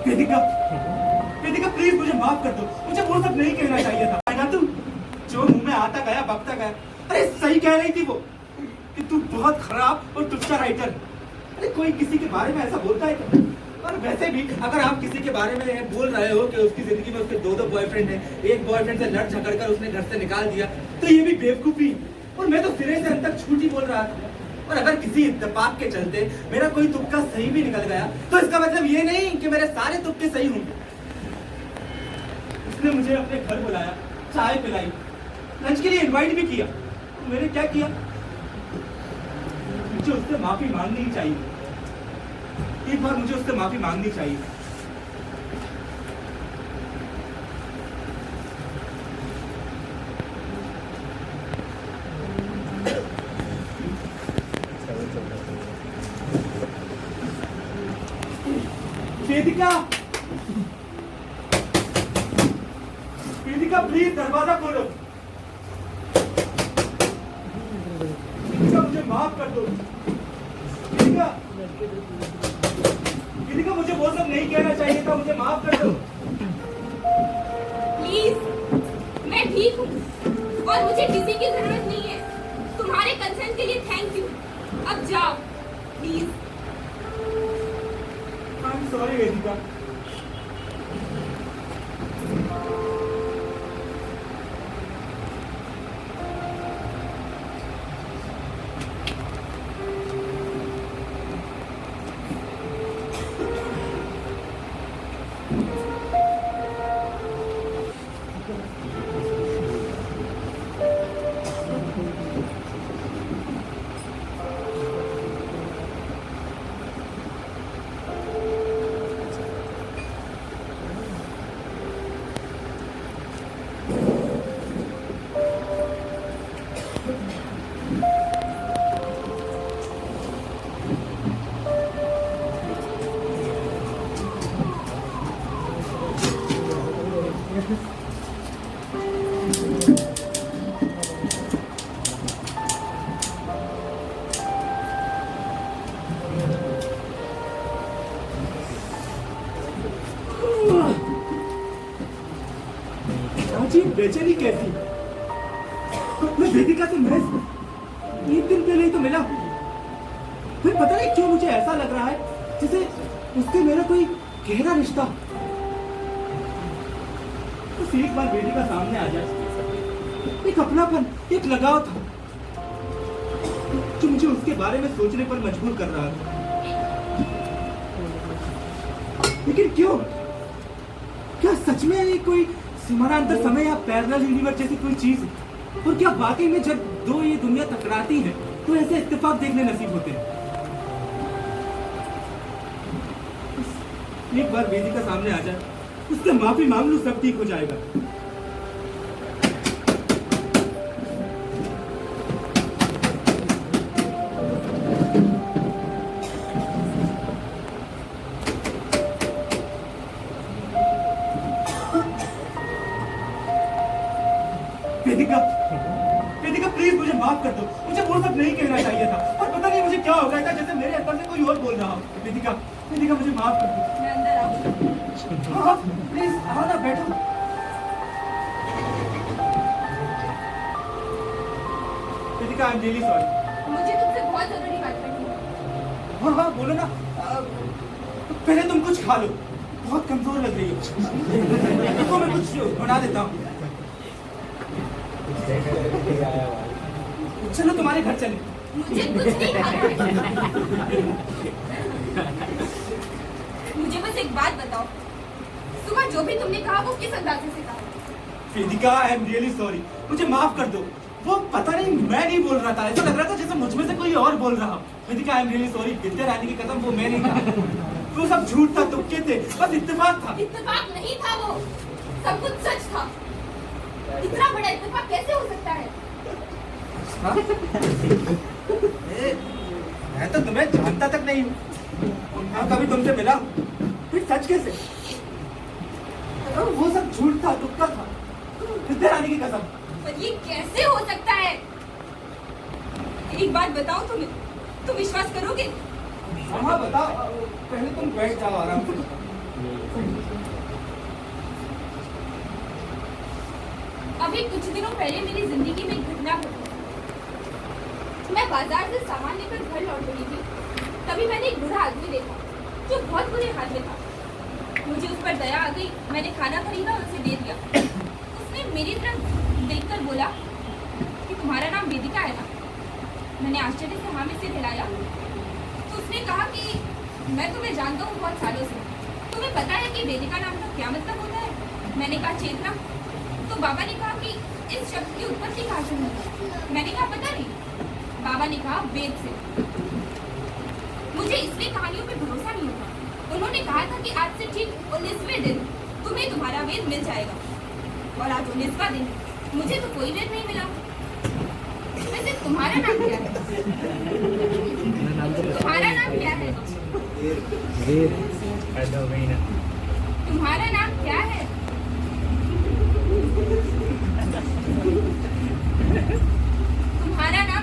वेदिका, वेदिका please मुझे माफ कर दो, मुझे वो सब नहीं कहना चाहिए था ना। तुम जो मुंह में आता गया बकता गया। अरे सही कह रही थी वो कि तू बहुत खराब और टुच्चा राइटर। अरे कोई किसी के बारे में ऐसा बोलता है क्या? और वैसे भी अगर आप किसी के बारे में बोल रहे हो कि उसकी जिंदगी में उसके दो बॉयफ्रेंड हैं, एक बॉयफ्रेंड से लड़ झगड़ कर उसने घर से निकाल दिया, तो ये भी बेवकूफी। और मैं तो सिरे से अंत तक झूठ ही बोल रहा था। और अगर किसी इत्तेफाक के चलते मेरा कोई तुक्का सही भी निकल गया, तो इसका मतलब ये नहीं कि मेरे सारे तुक्के सही होंगे। उसने मुझे अपने घर बुलाया, चाय पिलाई, लंच के लिए इनवाइट भी किया। तो मैंने क्या किया? मुझे उससे माफी मांगनी चाहिए। एक बार मुझे उससे माफी मांगनी चाहिए। वेदिका, वेदिका प्लीज दरवाजा खोलो। वेदिका मुझे माफ कर दो। वेदिका, वेदिका मुझे वो सब नहीं कहना चाहिए था, मुझे माफ कर दो। प्लीज, मैं ठीक हूँ और मुझे किसी की जरूरत नहीं है। तुम्हारे कंसर्न के लिए थैंक यू। अब जाओ प्लीज। आई एम सॉरी वेदिका। बेचैनी कैसी? मैं वेदिका से महज 1 दिन पहले ही तो मिला। फिर पता नहीं क्यों मुझे ऐसा लग रहा है जैसे उससे मेरा कोई गहरा रिश्ता। बस एक बार वेदिका सामने आ जाए, एक अपनापन, एक लगाव था जो मुझे उसके बारे में सोचने पर मजबूर कर रहा था। लेकिन क्यों? क्या सच में ये कोई समानांतर समय या पैरेलल यूनिवर्स जैसी कोई चीज है? और क्या वाकई में जब दो ये दुनिया टकराती है तो ऐसे इत्तेफाक देखने नसीब होते हैं? एक बार वेदिका सामने आ जाए, उससे माफी मांग लूं, सब ठीक हो जाएगा। वेदिका, वेदिका प्लीज मुझे माफ कर दो, मुझे वो सब नहीं कहना चाहिए था। और पता नहीं मुझे क्या हो गया था, जैसे मेरे अंदर से कोई और बोल रहा हो। वेदिका, वेदिका मुझे माफ कर दो। मैं अंदर आऊँ? हाँ प्लीज आओ ना, बैठो। वेदिका आई एम रियली सॉरी। मुझे तुमसे बहुत जरूरी बात करनी है। हाँ हाँ बोलो ना। पहले तुम कुछ खा लो, बहुत कमजोर लग रही हो। देखो मैं कुछ बना देता हूँ। चलो तुम्हारे घर चले। मुझे कुछ नहीं खाना है। मुझे बस एक बात बताओ, सुबह जो भी तुमने कहा वो किस अंदाजे से कहा? वेदिका आई एम रियली सॉरी, मुझे माफ कर दो। वो पता नहीं मैं नहीं बोल रहा था, ऐसा लग रहा था जैसे मुझ में से कोई और बोल रहा। वेदिका आई एम रियली सॉरी, विद्या रानी की कसम वो मैं नहीं था। वो सब झूठ था, तुक्के थे, बस इत्तेफाक था। इत्तेफाक नहीं था वो, सब कुछ सच था। इतना बड़ा इत्तेफाक कैसे हो सकता है? मैं तो तुम्हें जानता तक नहीं हूँ, हाँ कभी तुमसे मिला, फिर सच कैसे? वो सब झूठ था, तुक्का था, विद्या रानी की कसम। पर ये कैसे हो सकता है? एक बात बताओ, तुम विश्वास करोगे? हाँ बताओ, पहले तुम बैठ जाओ आराम से। अभी कुछ दिनों पहले मेरी जिंदगी में एक घटना घटी। मैं बाजार से सामान लेकर घर लौट रही थी, तभी मैंने एक बूढ़ा आदमी देखा जो बहुत बुरे हाल में था। मुझे उस पर दया आ गई, मैंने खाना खरीदा और उसे दे दिया। उसने मेरी तरफ देखकर बोला कि तुम्हारा नाम वेदिका है ना? मैंने आश्चर्य से हाँ में सिर हिलाया। तो उसने कहा कि मैं तुम्हें जानता हूँ बहुत सालों से, तुम्हें पता है कि वेदिका नाम का क्या मतलब होता है? मैंने कहा चेतना। तो बाबा ने कहा कि इस शब्द की उत्पत्ति कहाँ से हुई? मैंने कहा पता नहीं। बाबा ने कहा वेद से। मुझे इसलिए कहानियों पे भरोसा नहीं होता। उन्होंने कहा था कि आज से ठीक 19वें दिन तुम्हें तुम्हारा वेद मिल जाएगा, और आज 19वां दिन मुझे तो कोई वेद नहीं मिला। वैसे तुम्हारा नाम क्या है? तुम्हारा नाम क्या है? तुम्हारा नाम क्या है? तुम्हारा नाम